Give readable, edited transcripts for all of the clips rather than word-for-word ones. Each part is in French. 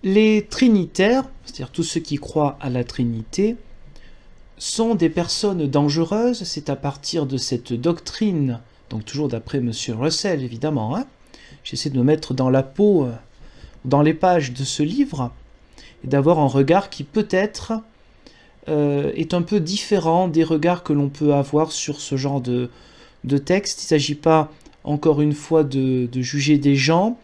Les trinitaires, c'est-à-dire tous ceux qui croient à la Trinité, sont des personnes dangereuses. C'est à partir de cette doctrine, donc toujours d'après M. Russell évidemment, hein, j'essaie de me mettre dans la peau, dans les pages de ce livre, et d'avoir un regard qui peut-être est un peu différent des regards que l'on peut avoir sur ce genre de texte. Il ne s'agit pas, encore une fois, de juger des gens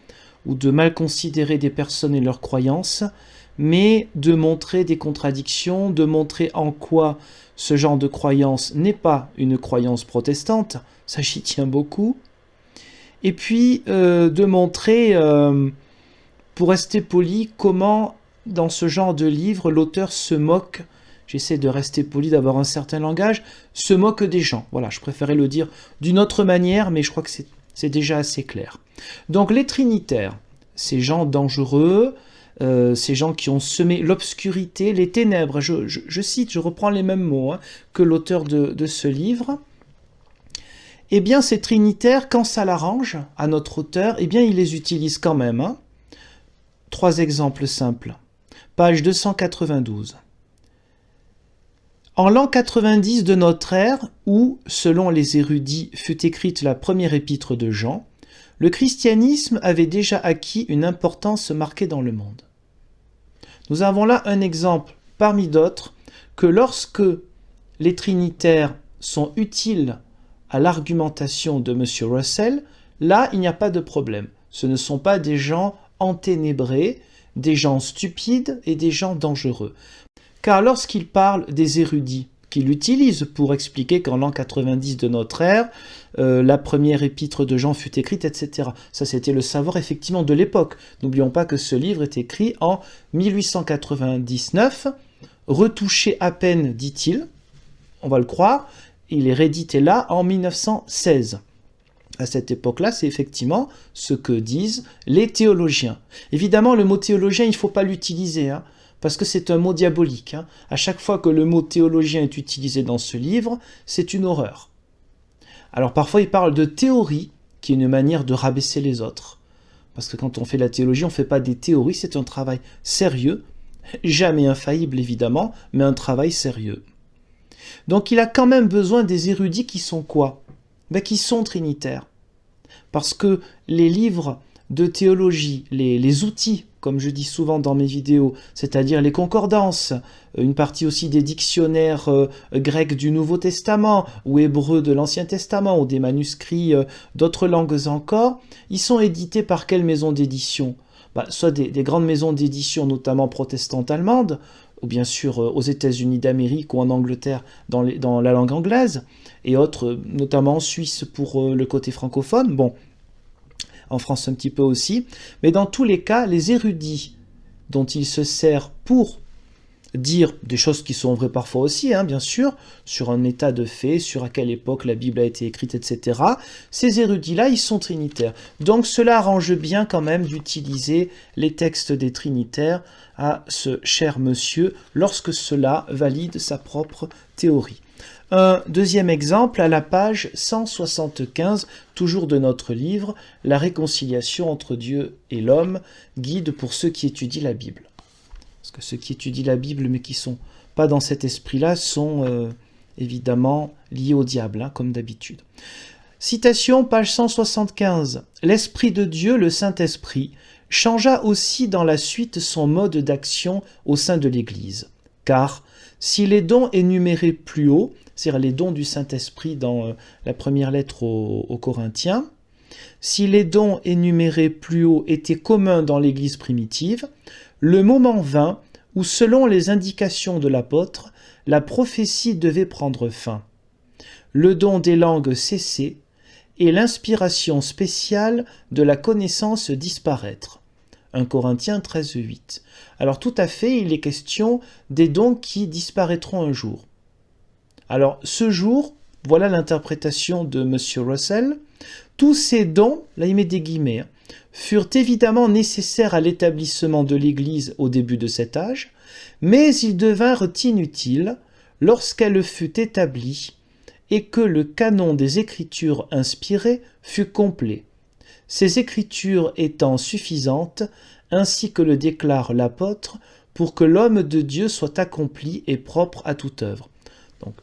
ou de mal considérer des personnes et leurs croyances, mais de montrer des contradictions, de montrer en quoi ce genre de croyance n'est pas une croyance protestante, ça j'y tiens beaucoup, et puis de montrer, pour rester poli, comment dans ce genre de livre l'auteur se moque, j'essaie de rester poli, d'avoir un certain langage, se moque des gens. Voilà, je préférais le dire d'une autre manière, mais je crois que c'est déjà assez clair. Donc les trinitaires, ces gens dangereux, ces gens qui ont semé l'obscurité, les ténèbres, je cite, je reprends les mêmes mots que l'auteur de ce livre, eh bien ces trinitaires, quand ça l'arrange à notre auteur, eh bien il les utilise quand même. Hein. 3 exemples simples. Page 292. En l'an 90 de notre ère, où, selon les érudits, fut écrite la première épître de Jean, le christianisme avait déjà acquis une importance marquée dans le monde. Nous avons là un exemple, parmi d'autres, que lorsque les trinitaires sont utiles à l'argumentation de M. Russell, là, il n'y a pas de problème. Ce ne sont pas des gens enténébrés, des gens stupides et des gens dangereux. Car lorsqu'il parle des érudits, qu'il utilise pour expliquer qu'en l'an 90 de notre ère, la première épître de Jean fut écrite, etc. Ça, c'était le savoir effectivement de l'époque. N'oublions pas que ce livre est écrit en 1899, retouché à peine, dit-il, on va le croire, il est réédité là en 1916. À cette époque-là, c'est effectivement ce que disent les théologiens. Évidemment, le mot théologien, il ne faut pas l'utiliser, hein, parce que c'est un mot diabolique. Hein. À chaque fois que le mot théologien est utilisé dans ce livre, c'est une horreur. Alors parfois, il parle de théorie, qui est une manière de rabaisser les autres. Parce que quand on fait la théologie, on ne fait pas des théories, c'est un travail sérieux, jamais infaillible évidemment, mais un travail sérieux. Donc il a quand même besoin des érudits qui sont quoi ? Ben, qui sont trinitaires. Parce que les livres de théologie, les outils, comme je dis souvent dans mes vidéos, c'est-à-dire les concordances, une partie aussi des dictionnaires grecs du Nouveau Testament, ou hébreux de l'Ancien Testament, ou des manuscrits d'autres langues encore, ils sont édités par quelle maison d'édition ? Soit des grandes maisons d'édition, notamment protestantes allemandes, ou bien sûr aux États-Unis d'Amérique ou en Angleterre dans la langue anglaise, et autres, notamment en Suisse pour le côté francophone, bon, en France un petit peu aussi, mais dans tous les cas, les érudits dont il se sert pour dire des choses qui sont vraies parfois aussi, hein, bien sûr, sur un état de fait, sur à quelle époque la Bible a été écrite, etc. Ces érudits-là, ils sont trinitaires. Donc cela arrange bien quand même d'utiliser les textes des trinitaires à ce cher monsieur lorsque cela valide sa propre théorie. Un deuxième exemple à la page 175, toujours de notre livre, La réconciliation entre Dieu et l'homme, guide pour ceux qui étudient la Bible. Parce que ceux qui étudient la Bible mais qui ne sont pas dans cet esprit-là sont évidemment liés au diable, hein, comme d'habitude. Citation, page 175. L'Esprit de Dieu, le Saint-Esprit, changea aussi dans la suite son mode d'action au sein de l'Église. Car si les dons énumérés plus haut, c'est-à-dire les dons du Saint-Esprit dans la première lettre aux Corinthiens, si les dons énumérés plus haut étaient communs dans l'Église primitive, le moment vint où, selon les indications de l'apôtre, la prophétie devait prendre fin. Le don des langues cessait et l'inspiration spéciale de la connaissance disparaître. 1 Corinthiens 13, 8. Alors tout à fait, il est question des dons qui disparaîtront un jour. Alors ce jour, voilà l'interprétation de M. Russell, tous ces dons, là il met des guillemets, furent évidemment nécessaires à l'établissement de l'Église au début de cet âge, mais ils devinrent inutiles lorsqu'elle fut établie et que le canon des Écritures inspirées fut complet. Ces Écritures étant suffisantes, ainsi que le déclare l'apôtre, pour que l'homme de Dieu soit accompli et propre à toute œuvre. Donc,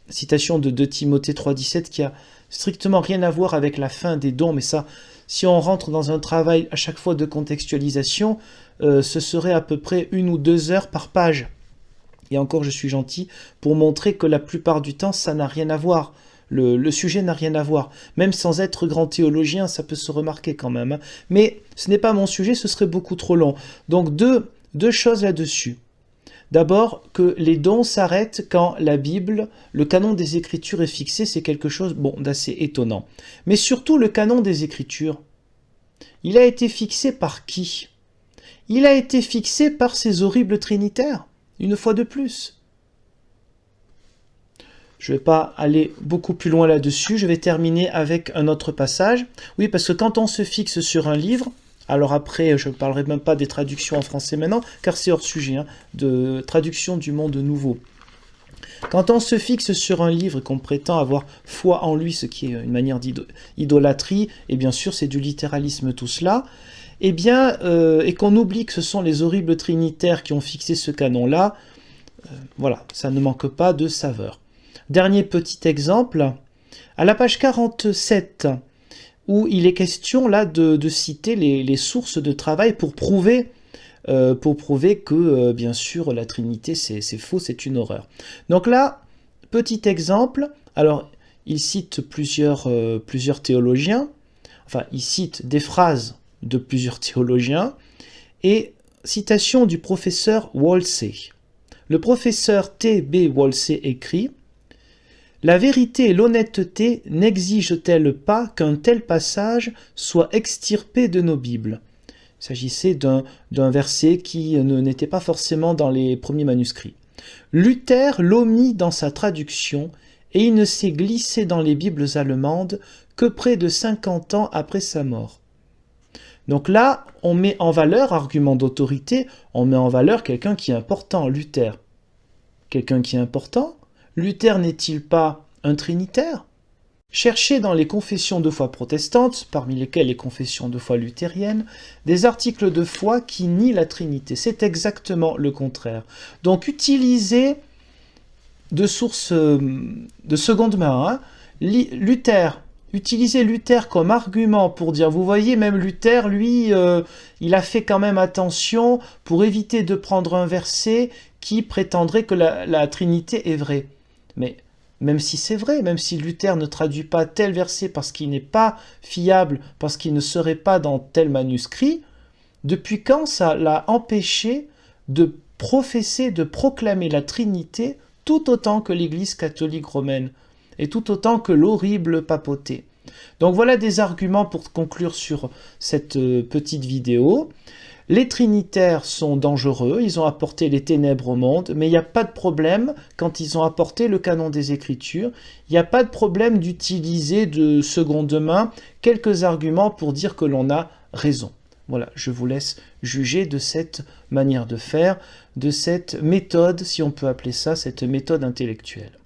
citation de 2 Timothée 3,17 qui a strictement rien à voir avec la fin des dons, mais ça, si on rentre dans un travail à chaque fois de contextualisation, ce serait à peu près 1 ou 2 heures par page. Et encore, je suis gentil, pour montrer que la plupart du temps, ça n'a rien à voir. Le sujet n'a rien à voir. Même sans être grand théologien, ça peut se remarquer quand même, hein. Mais ce n'est pas mon sujet, ce serait beaucoup trop long. Donc deux choses là-dessus. D'abord, que les dons s'arrêtent quand la Bible, le canon des Écritures est fixé, c'est quelque chose d'assez étonnant. Mais surtout, le canon des Écritures, il a été fixé par qui? Il a été fixé par ces horribles trinitaires, une fois de plus. Je ne vais pas aller beaucoup plus loin là-dessus, je vais terminer avec un autre passage. Oui, parce que quand on se fixe sur un livre, alors après, je ne parlerai même pas des traductions en français maintenant, car c'est hors sujet, hein, de traduction du monde nouveau. Quand on se fixe sur un livre et qu'on prétend avoir foi en lui, ce qui est une manière d'idolâtrie, et bien sûr c'est du littéralisme tout cela, et qu'on oublie que ce sont les horribles trinitaires qui ont fixé ce canon-là, voilà, ça ne manque pas de saveur. Dernier petit exemple, à la page 47, où il est question là de citer les sources de travail pour prouver que, bien sûr, la Trinité, c'est faux, c'est une horreur. Donc là, petit exemple, alors, il cite plusieurs théologiens, enfin, il cite des phrases de plusieurs théologiens, et citation du professeur Wolsey. Le professeur T.B. Wolsey écrit « La vérité et l'honnêteté n'exigent-elles pas qu'un tel passage soit extirpé de nos Bibles ?» Il s'agissait d'un verset qui n'était pas forcément dans les premiers manuscrits. Luther l'omit dans sa traduction et il ne s'est glissé dans les Bibles allemandes que près de 50 ans après sa mort. Donc là, on met en valeur, argument d'autorité, on met en valeur quelqu'un qui est important, Luther. Quelqu'un qui est important? Luther n'est-il pas un trinitaire? Cherchez dans les confessions de foi protestantes, parmi lesquelles les confessions de foi luthériennes, des articles de foi qui nient la Trinité. C'est exactement le contraire. Donc utilisez de sources de seconde main, hein, utilisez Luther comme argument pour dire, vous voyez, même Luther, lui, il a fait quand même attention pour éviter de prendre un verset qui prétendrait que la Trinité est vraie. Mais même si c'est vrai, même si Luther ne traduit pas tel verset parce qu'il n'est pas fiable, parce qu'il ne serait pas dans tel manuscrit, depuis quand ça l'a empêché de professer, de proclamer la Trinité tout autant que l'Église catholique romaine et tout autant que l'horrible papauté? Donc voilà des arguments pour conclure sur cette petite vidéo. Les trinitaires sont dangereux, ils ont apporté les ténèbres au monde, mais il n'y a pas de problème quand ils ont apporté le canon des Écritures. Il n'y a pas de problème d'utiliser de seconde main quelques arguments pour dire que l'on a raison. Voilà, je vous laisse juger de cette manière de faire, de cette méthode, si on peut appeler ça, cette méthode intellectuelle.